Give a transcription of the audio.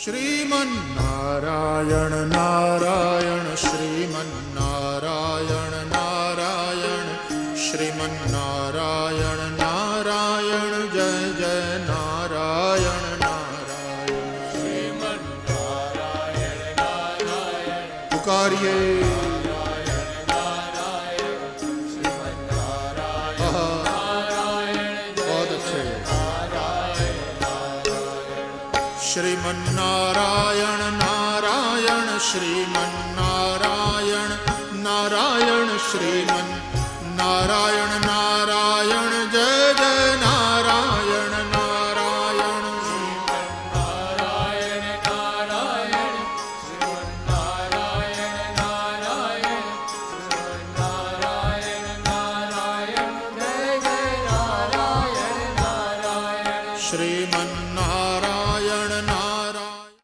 Shriman Narayan Narayan Shriman Narayan Narayan Shriman Narayan Narayan Jay Jay Narayan Narayan Shriman Narayan Narayan પુકારીએ Shriman Narayan Narayan Shriman Narayan Narayan Shriman Narayan Narayan